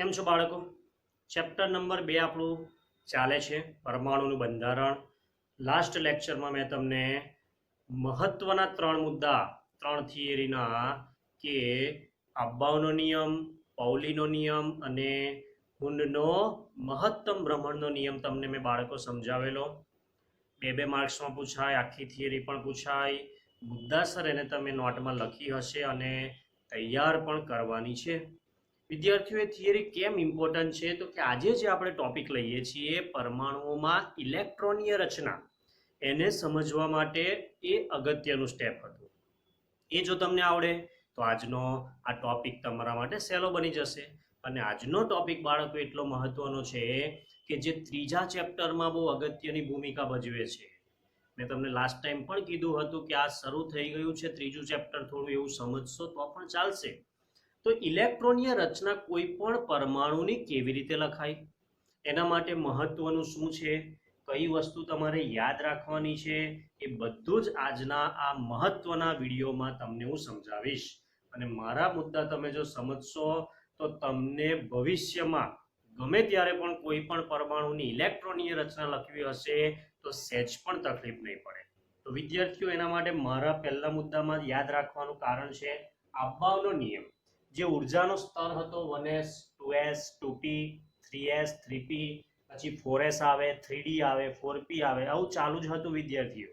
કેમ છો બાળકો? ચેપ્ટર નંબર 2 આપણું ચાલે છે, પરમાણુનું બંધારણ. લાસ્ટ લેક્ચરમાં મેં તમને મહત્વના 3 મુદ્દા, 3 થિયરીના, કે અબ્બાઉનો નિયમ, પાઉલીનો નિયમ અને હુન્ડનો મહત્તમ ભ્રમણનો નિયમ તમને મેં બાળકો સમજાવેલો. 2 માર્ક્સમાં પૂછાય, આખી થિયરી પણ પૂછાય. મુદ્દાસર એને તમે નોટમાં લખી હશે અને તૈયાર પણ કરવાની છે. વિદ્યાર્થીઓ, એ થિયરી કેમ ઇમ્પોર્ટન્ટ છે? તો કે આજે જે આપણે ટોપિક લઈએ છીએ, પરમાણુઓમાં ઇલેક્ટ્રોનીય રચના, એને સમજવા માટે એ અગત્યનું સ્ટેપ હતું. એ જો તમને આવડે તો આજનો આ ટોપિક તમારા માટે સહેલો બની જશે. અને આજનો ટોપિક બાળકો એટલો મહત્વનો છે કે જે ત્રીજા ચેપ્ટરમાં બહુ અગત્યની ભૂમિકા ભજવે છે. મેં તમને લાસ્ટ ટાઈમ પણ કીધું હતું કે આ શરૂ થઈ ગયું છે ત્રીજું ચેપ્ટર, થોડું એવું સમજશો તો પણ ચાલશે. તો ઇલેક્ટ્રોનીય રચના કોઈ પણ પરમાણુની કેવી રીતે લખાય, એના માટે મહત્વનું શું છે, કઈ વસ્તુ તમારે યાદ રાખવાની છે, એ બધું જ આજના આ મહત્વના વિડીયોમાં તમને હું સમજાવીશ. અને મારા મુદ્દા તમે જો સમજશો તો તમને ભવિષ્યમાં ગમે ત્યારે પણ કોઈ પણ પરમાણુની ઇલેક્ટ્રોનીય રચના લખવી હશે તો સહેજ પણ તકલીફ નહીં પડે. તો વિદ્યાર્થીઓ, એના માટે મારા પહેલા મુદ્દામાં યાદ રાખવાનું કારણ છે અબ્બાઉનો નિયમ. જે ઉર્જાનો સ્તર હતો 1s 2s 2p 3s 3p, પછી 4s આવે, 3d આવે, 4p આવે, આવું ચાલુ જ હતું વિદ્યાર્થીઓ.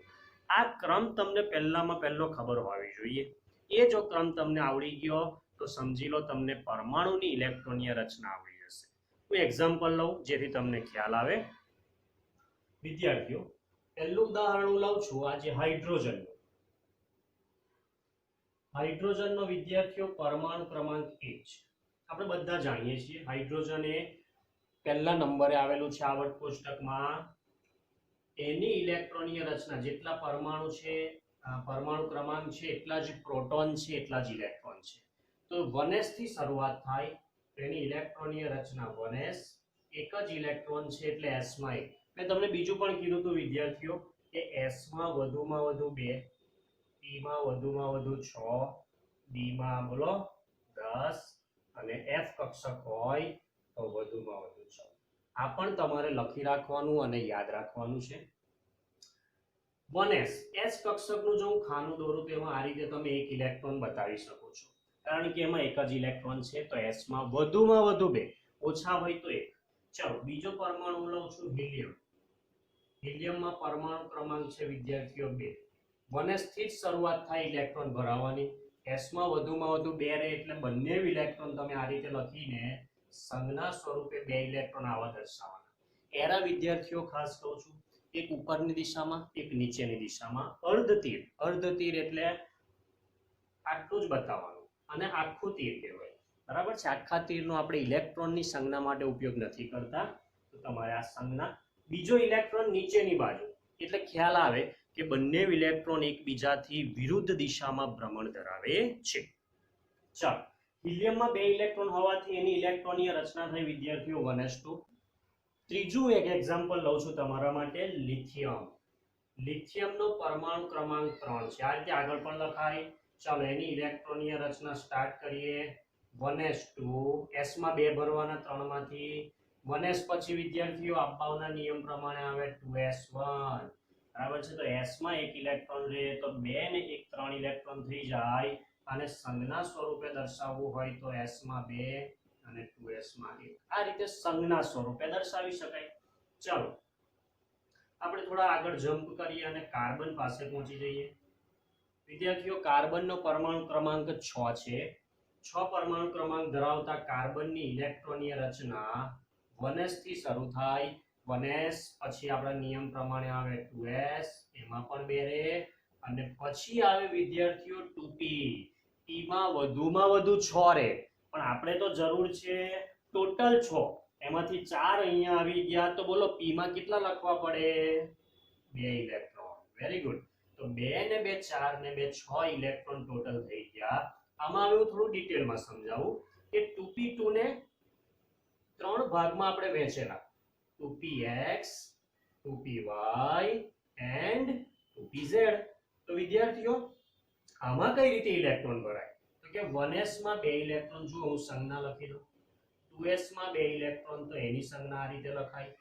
આ ક્રમ તમને પહેલામાં પહેલો ખબર હોવી જોઈએ. એ જો ક્રમ તમને આવડી ગયો તો સમજી લો તમને પરમાણુની ઇલેક્ટ્રોનીય રચના આવડી જશે. હું એક્ઝામ્પલ લઉં જેથી તમને ખ્યાલ આવે. વિદ્યાર્થીઓ, પહેલું ઉદાહરણ હું લઉં છું, આજે હાઇડ્રોજનનું. હાઇડ્રોજનનો વિદ્યાર્થીઓ પરમાણુ ક્રમાંક 1 છે. આપણે બધા જાણીએ છીએ હાઇડ્રોજન એ પહેલા નંબરે આવેલું છે આવર્ત કોષ્ટકમાં. એની ઇલેક્ટ્રોનીય રચના, જેટલા પરમાણુ છે, પરમાણુ ક્રમાંક છે, એટલા જ પ્રોટોન છે, એટલા જ ઇલેક્ટ્રોન છે. તો 1s થી શરૂઆત થાય, એની ઇલેક્ટ્રોનીય રચના 1s, એક જ ઇલેક્ટ્રોન છે એટલે s માં 1. મેં તમને બીજું પણ કીધું હતું વિદ્યાર્થીઓ કે s માં વધુમાં વધુ 2, p માં વધુમાં વધુ 6, d માં બોલો 10 અને f કક્ષક હોય તો વધુમાં વધુ 6. આ પણ તમારે લખી રાખવાનું અને યાદ રાખવાનું છે. 1s s કક્ષકનું જો હું ખાનું દોરું તો એમાં આ રીતે તમે એક ઇલેક્ટ્રોન બતાવી શકો છો, કારણ કે એમાં એક જ ઇલેક્ટ્રોન છે. તો s માં વધુમાં વધુ 2, ઓછા હોય તો 1. ચલો બીજો પરમાણુ લઉં છું, હિલિયમ. હિલિયમમાં પરમાણુ ક્રમાંક છે વિદ્યાર્થીઓ 2. 1s થી જ શરૂઆત થાય ઇલેક્ટ્રોન ભરાવાની. s માં વધુમાં વધુ 2 રહે એટલે બંને ઇલેક્ટ્રોન તમે આ રીતે લખીને સંજ્ઞા સ્વરૂપે 2 ઇલેક્ટ્રોન આવા દર્શાવવાના. એરા વિદ્યાર્થીઓ ખાસ કહું છું, એક ઉપરની દિશામાં, એક નીચેની દિશામાં. અર્ધ તીર એટલે આટલું જ બતાવવાનું અને આખું તીર કહેવાય, બરાબર છે. આખા તીરનો આપણે ઇલેક્ટ્રોનની સંજ્ઞા માટે ઉપયોગ નથી કરતા, તો તમારે આ સંજ્ઞા. બીજો ઇલેક્ટ્રોન નીચેની બાજુ, એટલે ખ્યાલ આવે કે બંને ઇલેક્ટ્રોન એકબીજાથી વિરુદ્ધ દિશામાં ભ્રમણ ધરાવે છે. ચાલો, હિલિયમમાં 2 ઇલેક્ટ્રોન હોવાથી એની ઇલેક્ટ્રોનીય રચના થઈ વિદ્યાર્થીઓ 1s2. ત્રીજું એક એક્ઝામ્પલ લઉં છું તમારા માટે, લિથિયમ. લિથિયમનો પરમાણુ ક્રમાંક 3 છે. આ રીતે આગળ પણ લખાય. ચાલો એની ઇલેક્ટ્રોનીય રચના સ્ટાર્ટ કરીએ. 1s2, s માં 2 ભરવાના 3 માંથી. 1s પછી વિદ્યાર્થીઓ અબ્બાઉના નિયમ પ્રમાણે આવે 2s1, બરાબર છે. તો s માં એક ઇલેક્ટ્રોન રહે તો 2 ને 1 3 ઇલેક્ટ્રોન થઈ જાય. અને સંજ્ઞા સ્વરૂપે દર્શાવવું હોય તો s માં 2 અને 2s માં 1. આ રીતે સંજ્ઞા સ્વરૂપે દર્શાવી શકાય. ચાલો આપણે થોડા આગળ જમ્પ કરીએ અને કાર્બન પાસે પહોંચી જઈએ. વિદ્યાર્થીઓ, કાર્બનનો પરમાણુ ક્રમાંક 6 છે. 6 પરમાણુ ક્રમાંક ધરાવતા કાર્બનની ઇલેક્ટ્રોનીય રચના 1s થી શરૂ થાય. 1s પછી આપણા નિયમ પ્રમાણે આવે 2s, એમાં પણ 2 રહે. અને પછી આવે વિદ્યાર્થીઓ 2p. p માં વધુમાં વધુ 6 રહે, પણ આપણે તો જરૂર છે ટોટલ 6, એમાંથી 4 અહીંયા આવી ગયા. તો બોલો p માં કેટલા લખવા પડે? 2 ઇલેક્ટ્રોન. Very good. તો 2 ને 2 4 ને 2 6 ઇલેક્ટ્રોન ટોટલ થઈ ગયા. આમાં હવે હું થોડું ડિટેલમાં સમજાવું કે 2p2 ને 3 ભાગમાં આપણે વહેંચેલા, 2px 2py and 2pz. તો વિદ્યાર્થીઓ, આમાં કઈ રીતે ઇલેક્ટ્રોન ભરાય? તો કે 1s માં 2 ઇલેક્ટ્રોન, જો હું સંજ્ઞા લખી દઉં. 2s માં 2 ઇલેક્ટ્રોન તો એની સંજ્ઞા આ રીતે લખાય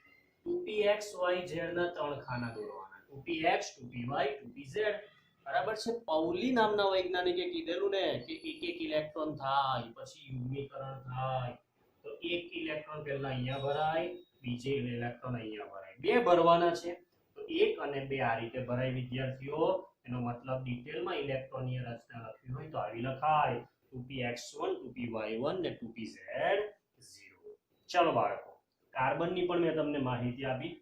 2pxyz ના 3 ખાના દોરવાના 2px 2py 2pz બરાબર છે પાઉલી નામના વૈજ્ઞાનિકે કીધેલું ને કે એક ઇલેક્ટ્રોન થાય પછી યુગ્મીકરણ થાય તો એક ઇલેક્ટ્રોન પહેલા અહીંયા ભરાય બીજે ઇલેક્ટ્રોન અહીંયા ભરાય બે ભરવાના છે તો એક અને બે આ રીતે ભરાય વિદ્યાર્થીઓ એનો મતલબ ડિટેલમાં ઇલેક્ટ્રોનની રચના લખવી હોય તો આવી લખાય 2px1 2py1 ને 2pz0 ચલો બાળકો કાર્બનની પણ મેં તમને માહિતી આપી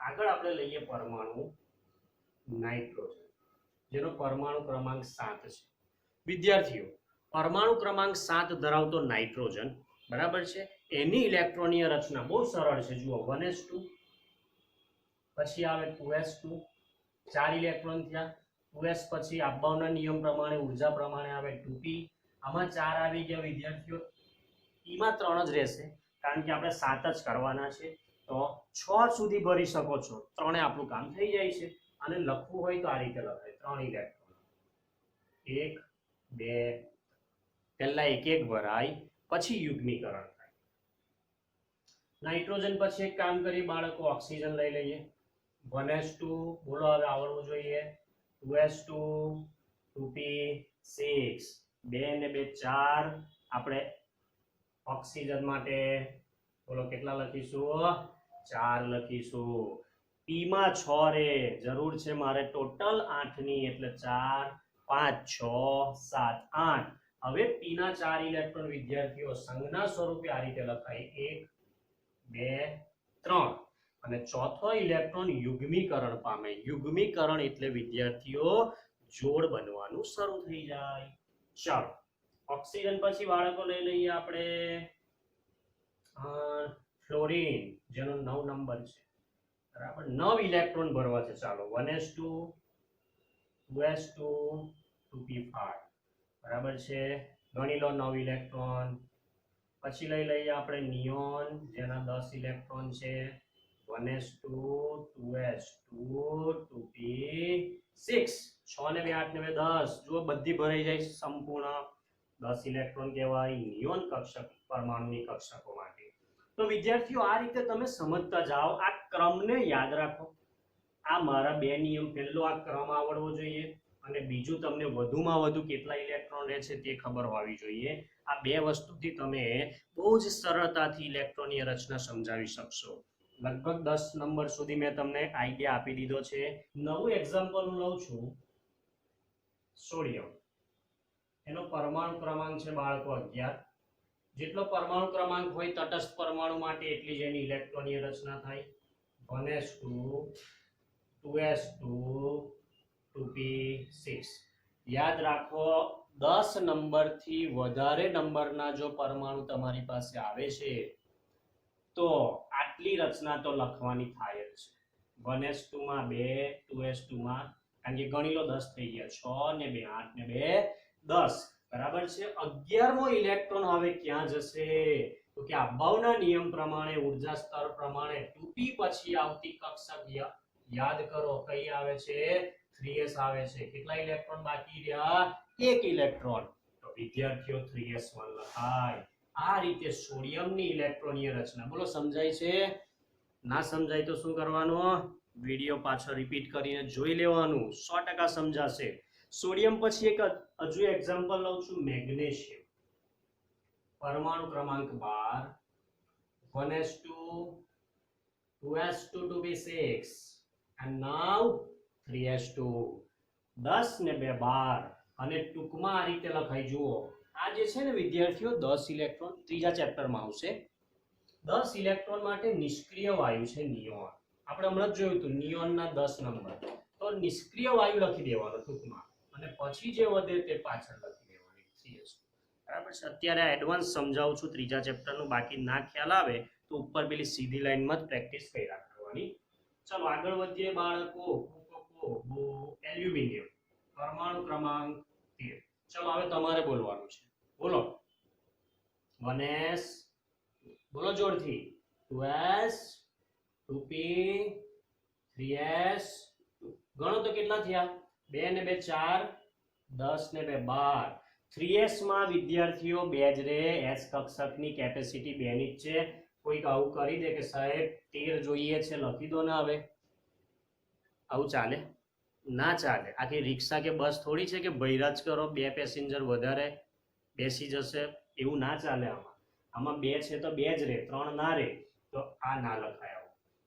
આગળ આપણે લઈએ પરમાણુ નાઇટ્રોજન જેનો પરમાણુ ક્રમાંક 7 છે વિદ્યાર્થીઓ પરમાણુ ક્રમાંક 7 ધરાવતો નાઇટ્રોજન બરાબર છે એની ઇલેક્ટ્રોનીય રચના બહુ સરળ છે જુઓ 1s2 પછી આવે 2s2 ચાર ઇલેક્ટ્રોન થયા 2s પછી અબ્બાઉના નિયમ પ્રમાણે ઊર્જા પ્રમાણે આવે 2p આમાં ચાર આવી ગયા વિદ્યાર્થીઓ ઈમાં ત્રણ જ રહેશે કારણ કે આપણે 7 જ કરવાના છે તો 6 સુધી ભરી શકો છો ત્રણે આપણું કામ થઈ જાય છે અને લખવું હોય તો આ રીતે લખાય ત્રણ ઇલેક્ટ્રોન 1 2 પહેલા એક એક ભરાય પછી યુગ્મીકરણ થાય નાઇટ્રોજન પછી એક કામ કરી બાળકો ઓક્સિજન લઈ લઈએ 1s2 બોલો હવે આવડવું જોઈએ 2s2 2p6 2 ને 2 4 આપણે ઓક્સિજન માટે બોલો કેટલા લખીશું 4 લખીશું p માં 6 રે જરૂર છે મારે ટોટલ 8 ની એટલે 4 5 6 7 8 હવે p ના 4 ઇલેક્ટ્રોન વિદ્યાર્થીઓ સંજ્ઞા સ્વરૂપે આ રીતે લખાય 1 2 3 અને ચોથો ઇલેક્ટ્રોન યુગ્મીકરણ પામે યુગ્મીકરણ એટલે વિદ્યાર્થીઓ જોડ બનવાનું શરૂ થઈ જાય ચાલો ઓક્સિજન પછી બાળકો લઈ લઈએ આપણે ફ્લોરીન જેનો 9 નંબર છે બરાબર 9 ઇલેક્ટ્રોન ભરવા છે ચાલો 1s2 2s2 2p5 બરાબર છે ગણી લો 9 ઇલેક્ટ્રોન પછી લઈ લઈએ આપણે નિયોન જેના 10 ઇલેક્ટ્રોન છે 1s2 2s2 2p6 6 ને 2 8 ને 2 10 જો બધી ભરાઈ જાય છે સંપૂર્ણ 10 ઇલેક્ટ્રોન કહેવાય નિયોન કક્ષક પરમાણુની કક્ષકો માટે તો વિદ્યાર્થીઓ આ રીતે તમે સમજતા જાઓ આ ક્રમને યાદ રાખો આ મારા બે નિયમ પહેલો આ ક્રમ આવડવો જોઈએ અને બીજું તમને વધુમાં વધુ કેટલા ઇલેક્ટ્રોન રહે છે તે ખબર હોવી જોઈએ આ બે વસ્તુથી તમે બહુ જ સરળતાથી ઇલેક્ટ્રોનની રચના સમજાવી શકશો લગભગ 10 નંબર સુધી મેં તમને આઈડિયા આપી દીધો છે નવું એક્ઝામ્પલ હું લઉં છું સોડિયમ એનો પરમાણુ ક્રમાંક છે બાળકો 11 જેટલો પરમાણુ ક્રમાંક હોય તટસ્થ પરમાણુ માટે એટલી જ એની ઇલેક્ટ્રોનીય રચના થાય 1s2 2s2 2p6 યાદ રાખો 10 નંબરથી વધારે નંબરના જો પરમાણુ તમારી પાસે આવે છે તો આટલી રચના તો લખવાની થાય જ છે 1s2 માં 2 2s2 માં કારણ કે ગણી લો 10 થઈ ગયા 6 ને 2 8 ને 2 10 બરાબર છે 11મો ઇલેક્ટ્રોન હવે ક્યાં જશે તો કે અભાવના નિયમ પ્રમાણે ઊર્જા સ્તર પ્રમાણે 2p પછી આવતી કક્ષક યાદ કરો કઈ આવે છે 3s આવે છે કેટલા ઇલેક્ટ્રોન બાકી રહ્યા એક ઇલેક્ટ્રોન તો વિદ્યાર્થીઓ 3s1 લખાય આ રીતે સોડિયમની ઇલેક્ટ્રોનીય રચના બોલો સમજાય છે ના સમજાય તો શું કરવાનું વિડિયો પાછો રિપીટ કરીને જોઈ લેવાનું 100% સમજાશે સોડિયમ પછી એક હજુ એક્ઝામ્પલ લઉં છું મેગ્નેશિયમ પરમાણુ ક્રમાંક 12 1s2 2s2 2p6 and now 3s2 10 ને 2 12 અને ટૂંકમાં આ રીતે લખાઈ જુઓ આ જે છે ને વિદ્યાર્થીઓ 10 ઇલેક્ટ્રોન ત્રીજા ચેપ્ટરમાં આવશે 10 ઇલેક્ટ્રોન માટે નિષ્ક્રિય વાયુ છે નિયોન આપણે હમણાં જ જોયું હતું નિયોનના 10 નંબર તો નિષ્ક્રિય વાયુ લખી દેવાનો ટૂંકમાં અને પછી જે વધે તે પાછળ લખી દેવાની 3s2 બરાબર છે અત્યારે એડવાન્સ સમજાવું છું ત્રીજા ચેપ્ટરનું બાકી ના ખ્યાલ આવે તો ઉપર પેલી સીધી લાઈનમાં જ પ્રેક્ટિસ કર્યા કરવાની ચલો આગળ વધીએ બાળકો એલ્યુમિનિયમ પરમાણુ ક્રમાંક 13 ચલો હવે તમારે બોલવાનું છે બોલો 1s બોલો જોરથી 2s 2p 3s ગણો તો કેટલા થયા 2 ને 2 4 10 ને 2 12 3s માં વિદ્યાર્થીઓ બે જ રે, s કક્ષકની કેપેસિટી 2 ની જ છે. કોઈક આવું કરી દે કે સાહેબ 13 જોઈએ છે, લખી દો ને. હવે આવું ચાલે? ના ચાલે. આખી રિક્ષા કે બસ થોડી છે કે ભૈરાજ કરો 2 પેસેન્જર વધારે બેસી જશે, એવું ના ચાલે. આમાં 2 છે તો 2 જ રે, 3 ના રે, તો આ ના લખાય.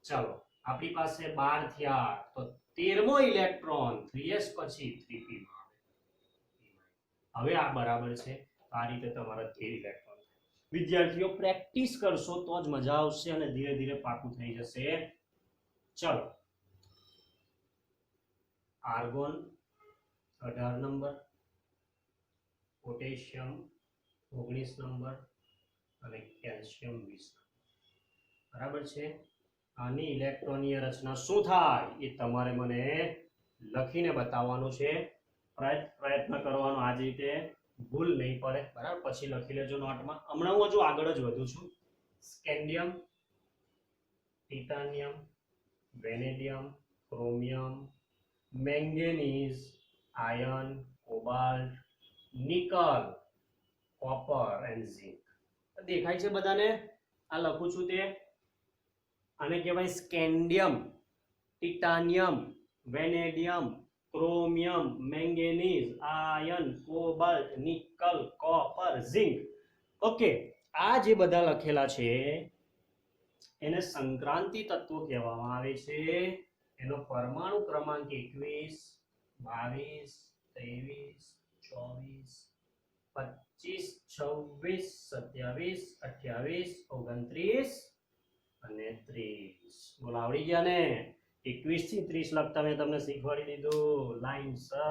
ચાલો, આપણી પાસે 12 થયા, તો 13મો ઇલેક્ટ્રોન 3s પછી 3p માં આવે. હવે આ બરાબર છે. આ રીતે તમારા 13 ઇલેક્ટ્રોન. વિદ્યાર્થીઓ પ્રેક્ટિસ કરશો તો જ મજા આવશે અને ધીરે ધીરે પાકું થઈ જશે. ચલો, આર્ગોન 18 નંબર, પોટેશિયમ 19 નંબર અને કેલ્શિયમ 20 નંબર. બરાબર છે. આની ઇલેક્ટ્રોનીય રચના શું થાય એ તમારે મને લખીને બતાવવાનું છે. પ્રયત્ન કરવાનો આ જ રીતે, ભૂલ નહીં પડે. બરાબર, પછી લખી લેજો નોટમાં. હમણાં હું હજુ આગળ જ વધુ છું. Scandium, titanium, vanadium, chromium, manganese, iron, cobalt, nickel, copper and zinc. દેખાય છે બધાને? આ લખું છું તે. આને કહેવાય scandium, titanium, vanadium, chromium, manganese, iron, cobalt, nickel, copper, zinc. Okay, આ જે બધા લખેલા છે એને સંક્રાંતિ તત્વો કહેવામાં આવે છે. એનો પરમાણુ ક્રમાંક 21, 22, 23, 24, 25, 26, 27, 28, 29 અને 30. બોલ, આવડી ગયા ને? 21 થી 30 લખતા મેં તમને શીખવાડી દીધું લાઈનસર,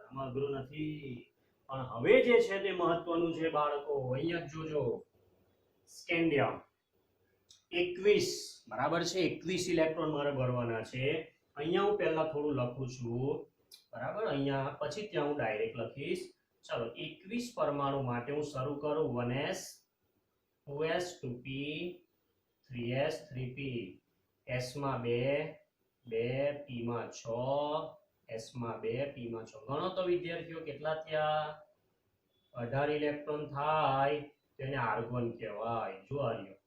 આમાં અઘરું નથી. પણ હવે જે છે તે મહત્વનું છે બાળકો, અહીંયા જ જોજો. સ્કેન્ડિયમ 21, બરાબર છે. 21 ઇલેક્ટ્રોન મારે ભરવાના છે. અહીંયા હું પહેલા થોડું લખું છું, બરાબર. અહીંયા પછી ત્યાં હું ડાયરેક્ટ લખીશ. ચલો, 21 પરમાણુ માટે હું શરૂ કરું. 1s, 2s, 2p, 3s, 3p, s માં 2, 2, p માં 6, s માં 2, p માં 6. ગણો તો વિદ્યાર્થીઓ કેટલા થયા? 18 ઇલેક્ટ્રોન થાય તેને આર્ગોન કહેવાય. જો આર્યો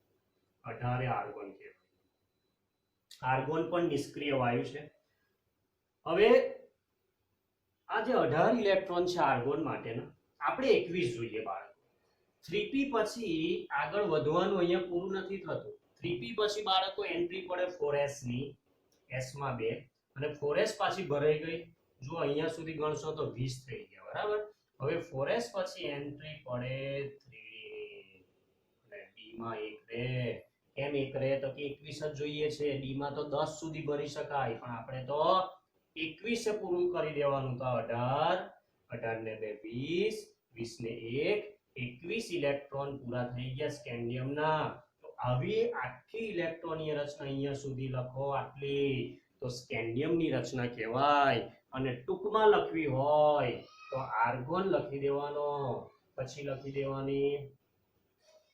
18 આર્ગોન કહેવાય. આર્ગોન પણ નિષ્ક્રિય વાયુ છે. હવે આ જે 18 ઇલેક્ટ્રોન છે આર્ગોન માટેના, આપણે 21 જોઈએ બાળકો. 3p પછી આગળ વધવાનું અહીંયા પૂરું નથી થતું. 3p પછી બાળકો એન્ટ્રી પડે 4s ની, s માં 2, અને 4s પાછી ભરાઈ ગઈ. જો અહીંયા સુધી ગણશો તો 20 થઈ ગયા. બરાબર. હવે 4s પછી એન્ટ્રી પડે 3d અને d માં 1 રહે. કેમ 1 રહે? તો કે 21 જ જોઈએ છે. d માં તો 10 સુધી ભરી શકાય, પણ આપણે તો 21 પૂરું કરી દેવાનું. તો 18, 18 ને 2 20, 20 ને 1 21 ઇલેક્ટ્રોન પૂરા થઈ ગયા સ્કેન્ડિયમના. તો આવી આખી ઇલેક્ટ્રોનીય રચના અહીંયા સુધી લખો. આટલી તો સ્કેન્ડિયમની રચના કહેવાય. અને ટૂંકમાં લખવી હોય તો આર્ગોન લખી દેવાનો, પછી લખી દેવાની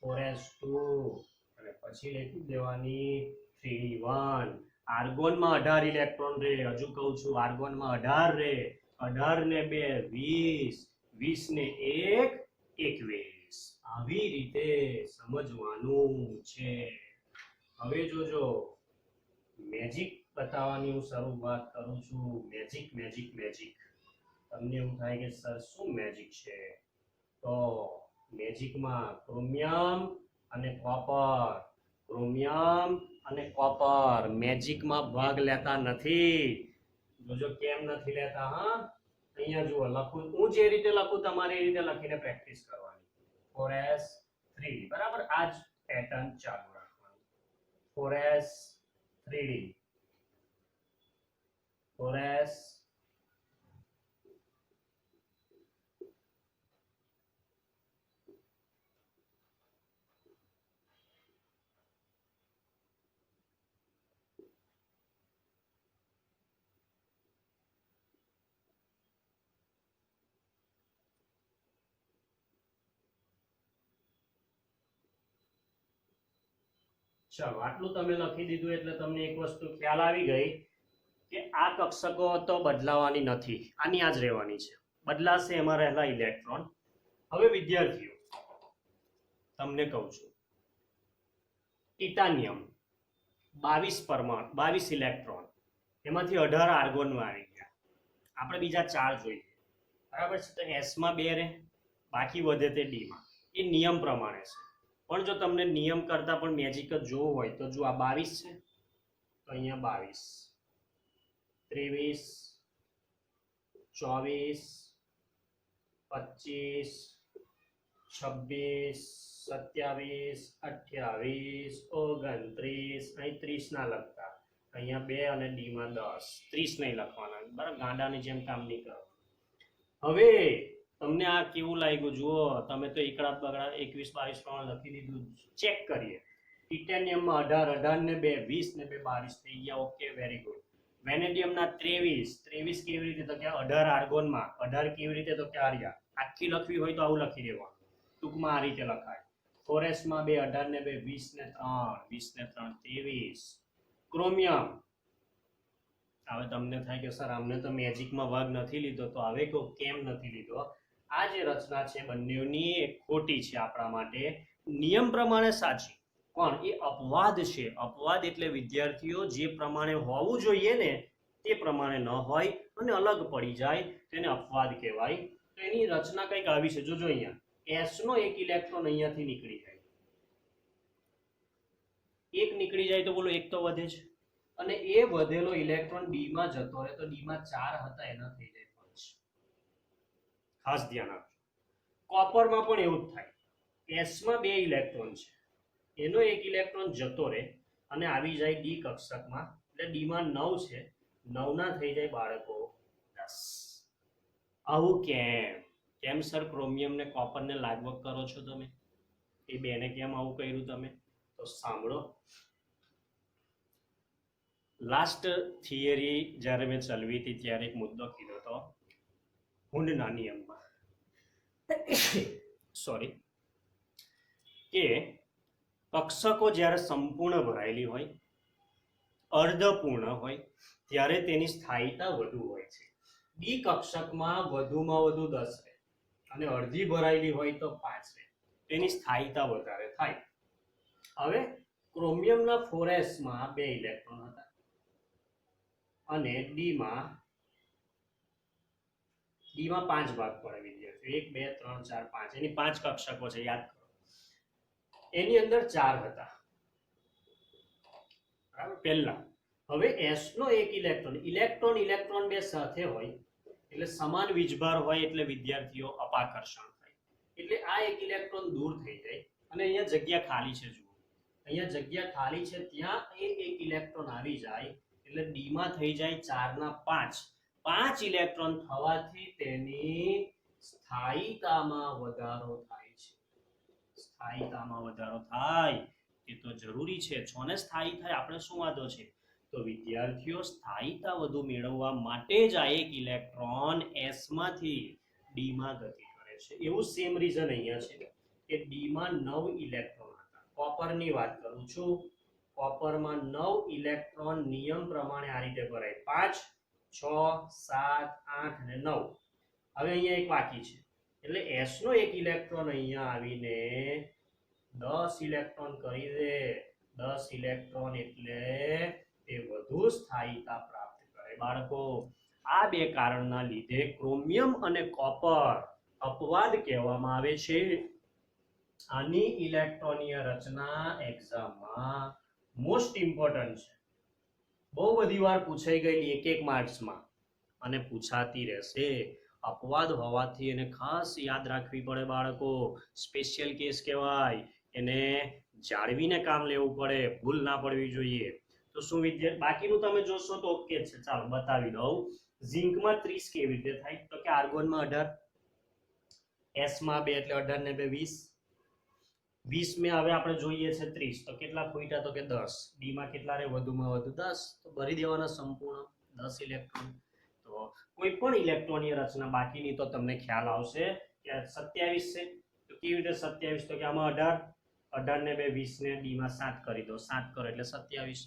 4s2 અને પછી લખી દેવાની 3d1. આર્ગોનમાં 18 ઇલેક્ટ્રોન રે. હજુ કહું છું, આર્ગોનમાં 18 રે. 18 ને 2 20, 20 ને 1 21. આવી રીતે સમજવાનું છે. હવે જોજો, મેજિક બતાવવાની હું શરૂઆત કરું છું. Magic magic magic. તમને એવું થાય કે સર શું મેજિક છે? તો મેજિકમાં ક્રોમિયમ અને કોપર, ક્રોમિયમ અને કોપર મેજિકમાં ભાગ લેતા નથી. જોજો કેમ નથી લેતા. હા, અહીંયા જુઓ લખું. હું જે રીતે લખું તમારે એ રીતે લખીને પ્રેક્ટિસ કરવાની. 4s 3d. બરાબર. આ જ પેટર્ન ચાલુ રાખવાની. 4s 3d, 4s ચલો, આટલું તમે લખી દીધું એટલે તમને એક વસ્તુ ખ્યાલ આવી ગઈ કે આ કક્ષકો તો બદલાવાની નથી. આની આ જ રહેવાની છે. બદલાશે એમાં રહેલા ઇલેક્ટ્રોન. હવે વિદ્યાર્થીઓ તમને કહું છું, ટિટાનિયમ 22 ઇલેક્ટ્રોન, એમાંથી 18 આર્ગોનમાં આવી ગયા. આપણે બીજા 4 જોઈએ, બરાબર છે. તો એસ માં 2 રહે, બાકી વધે તે ડી માં. એ નિયમ પ્રમાણે છે. પણ જો તમને નિયમ કરતા પણ મેજિક જ જોવું હોય તો જો આ 22 છે, તો અહીંયા 22, 23, 24, 25, 26, 27, 29, અહીં 30 ના લખતા, અહીંયા 2 અને ડી માં 10, 30 નહીં લખવાના, બરાબર? ગાંડાની જેમ કામ નહીં કરો. હવે તમને આ કેવું લાગ્યું જુઓ, તમે તો એકડા બગડા 21, 22 પ્રમાણે લખી દીધું. ચેક કરીએ. ટિટેનિયમમાં 18 ને 2 20 ને 2 22 થઈ ગયા. Okay, very good. વેનેડિયમના 23 કેવી રીતે? તો કે 18 આર્ગોનમાં. 18 કેવી રીતે? તો કે આર્યા. આખી લખવી હોય તો આવું લખી દેવાનું, ટૂંકમાં આ રીતે લખાય. ફોરેસ્ટમાં 2 18 ને 2 20 ને 3 23. ક્રોમિયમ, હવે તમને થાય કે સર અમને તો મેજિકમાં ભાગ નથી લીધો, તો હવે કેમ નથી લીધો? આ જે રચના છે બંનેની એ ખોટી છે આપણા માટે. નિયમ પ્રમાણે સાચી, પણ એ અપવાદ છે. અપવાદ એટલે વિદ્યાર્થીઓ જે પ્રમાણે હોવું જોઈએ ને તે પ્રમાણે ન હોય અને અલગ પડી જાય, તેને અપવાદ કહેવાય. તો એની રચના કંઈક આવી છે. જોજો અહીંયા એસ નો એક ઇલેક્ટ્રોન અહીંયાથી નીકળી જાય, એક નીકળી જાય તો બોલો એક તો વધે છે, અને એ વધેલો ઇલેક્ટ્રોન ડી માં જતો રહે, તો ડી માં 4 હતા એના થઈ જાય 5. ખાસ ધ્યાન આપજો. કોપરમાં પણ એવું જ થાય. એસ માં 2 ઇલેક્ટ્રોન છે, એનો એક ઇલેક્ટ્રોન જતો રહે અને આવી જાય ડી કક્ષકમાં, એટલે ડી માં 9 છે, 9 ના થઈ જાય બાળકો 10. આવું કેમ સર ક્રોમિયમ ને કોપર ને લાગવગ કરો છો તમે? એ બેને કેમ આવું કર્યું તમે? તો સાંભળો. લાસ્ટ થિયરી જ્યારે મેં ચલાવી હતી ત્યારે એક મુદ્દો કીધો હતો હુન્ડના નિયમમાં, સોરી, કે કક્ષકો જ્યારે સંપૂર્ણ ભરાયેલી હોય, અર્ધપૂર્ણ હોય, ત્યારે તેની સ્થાયીતા વધુ હોય છે. ડી કક્ષકમાં વધુમાં વધુ 10 રહે અને અડધી ભરાયેલી હોય તો 5 રહે, તેની સ્થાયીતા વધારે થાય. હવે ક્રોમિયમના 4s માં 2 ઇલેક્ટ્રોન હતા અને ડી માં 5 ભાગ પડે વિદ્યાર્થીઓ. 1 2 3 4 5, એની 5 કક્ષકો છે, યાદ કરો. એની અંદર 4 હતા, બરાબર? પહેલા હવે એસ નો એક ઇલેક્ટ્રોન બે સાથે હોય એટલે સમાન વીજભાર હોય, એટલે વિદ્યાર્થીઓ અપાકર્ષણ થાય. એટલે આ એક ઇલેક્ટ્રોન દૂર થઈ જાય અને અહીંયા જગ્યા ખાલી છે. જુઓ, અહીંયા જગ્યા ખાલી છે, ત્યાં એક ઇલેક્ટ્રોન આવી જાય એટલે ડી માં થઈ જાય 4 ના 5. 5 ઇલેક્ટ્રોન થવાથી તેની સ્થાયીતામાં વધારો થાય છે. સ્થાયીતામાં વધારો થાય એ તો જરૂરી છે. છોને સ્થાયી થાય, આપણે શું વાંધો છે? તો વિદ્યાર્થીઓ સ્થાયીતા વધુ મેળવવા માટે જ આ એક ઇલેક્ટ્રોન એસ માંથી ડી માં ગતિ કરે છે. એવું સેમ રીઝન અહીંયા છે કે ડી માં 9 ઇલેક્ટ્રોન હતા. કોપરની વાત કરું છું. કોપરમાં 9 ઇલેક્ટ્રોન નિયમ પ્રમાણે આ રીતે ભરાય, 5 6 7 8 અને 9. હવે અહીંયા એક બાકી છે, એટલે એસ નો એક ઇલેક્ટ્રોન અહીંયા આવીને 10 ઇલેક્ટ્રોન કરી દે. 10 ઇલેક્ટ્રોન એટલે તે વધુ સ્થાયીતા પ્રાપ્ત કરે. બાળકો, આ બે કારણના લીધે ક્રોમિયમ અને કોપર અપવાદ કહેવામાં આવે છે. આની ઇલેક્ટ્રોનીય રચના એક્ઝામમાં મોસ્ટ ઇમ્પોર્ટન્ટ છે. બહુ બધી વાર પૂછાઈ ગયેલી, એક માર્ક્સમાં, અને પૂછાતી રહેશે. અપવાદ હોવાથી એને ખાસ યાદ રાખવી પડે બાળકો. સ્પેશિયલ કેસ કહેવાય, એને જાળવીને કામ લેવું પડે, ભૂલ ના પડવી જોઈએ. તો શું વિદ્યાર્થી, બાકીનું તમે જોશો તો ઓકે છે. ચાલો બતાવી દઉં. ઝિંકમાં 30 કેવી રીતે થાય? તો કે આર્ગોનમાં 18, એસ માં 2 એટલે 18 ને 2 20. 20 में હવે આપણે જોઈએ છે 30, તો કેટલા ખૂટ્યા? તો કે 10. ડી માં કેટલા રહે? વધુમાં વધુ 10, તો ભરી દેવાના સંપૂર્ણ 10 ઇલેક્ટ્રોન. તો કોઈ પણ ઇલેક્ટ્રોનની રચના બાકીની તો તમને ખ્યાલ આવશે કે 27 છે. તો કેવી રીતે 27? તો કે આમાં 18 ને 2 20 ને ડી માં 7 કરી દો, 7 કરો એટલે 27.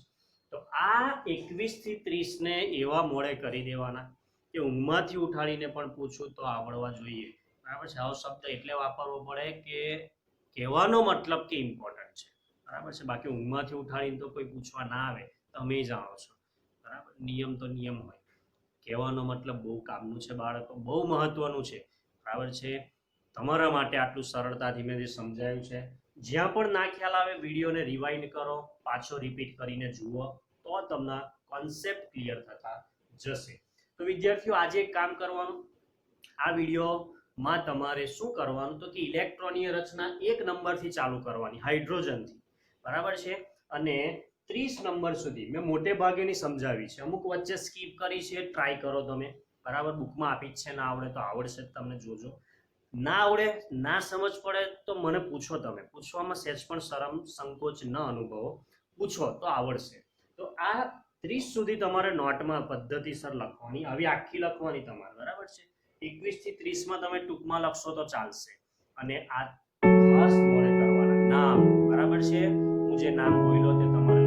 તો આ 21 થી 30 ને એવા મોડે કરી દેવાના કે ઊંઘમાંથી ઉઠાડીને પણ પૂછું તો આવડવા જોઈએ. બરાબર છે. આવો શબ્દ એટલે વાપરવો પડે કે કહેવાનો મતલબ કે ઇમ્પોર્ટન્ટ છે. બરાબર છે. બાકી ઊંઘમાંથી ઉઠાડીને તો કોઈ પૂછવા ના આવે, તમે જાણો છો. બરાબર, નિયમ તો નિયમ હોય. કહેવાનો મતલબ બહુ કામનું છે બાળકો, બહુ મહત્વનું છે. બરાબર છે. તમારા માટે આટલું સરળતાથી મેં જે સમજાયું છે, જ્યાં પણ ના ખ્યાલ આવે વિડીયોને રિવાઇન્ડ કરો, પાછો રિપીટ કરીને જુઓ, તો તમને કોન્સેપ્ટ ક્લિયર થતા જશે. તો વિદ્યાર્થીઓ, આજે એક કામ કરવાનું, આ વિડીયોમાં તમારે શું કરવાનું તો કે ઇલેક્ટ્રોનીય રચના 1 નંબરથી ચાલુ કરવાની, હાઇડ્રોજનથી. બરાબર છે. અને 30 નંબર સુધી મેં મોટે ભાગેની સમજાવી છે, અમુક વચ્ચે સ્કીપ કરી છે, ટ્રાય કરો તમે. બરાબર, બુકમાં આપી જ છે, ના આવડે તો આવડશે જ, તમને જોજો. ના આવડે, ના સમજ પડે તો મને પૂછો, તમે પૂછવામાં સહેજ પણ શરમ સંકોચ ન અનુભવો, પૂછો તો આવડશે. તો આ 30 સુધી તમારે નોટમાં પદ્ધતિસર લખવાની, આવી આખી લખવાની તમારે. બરાબર છે. 21 થી 30 માં તમે ટૂંકમાં લખશો તો ચાલશે. અને આ ખાસ મોડે કરવાના નામ. બરાબર છે. હું જે નામ બોલ્યો તે તમારે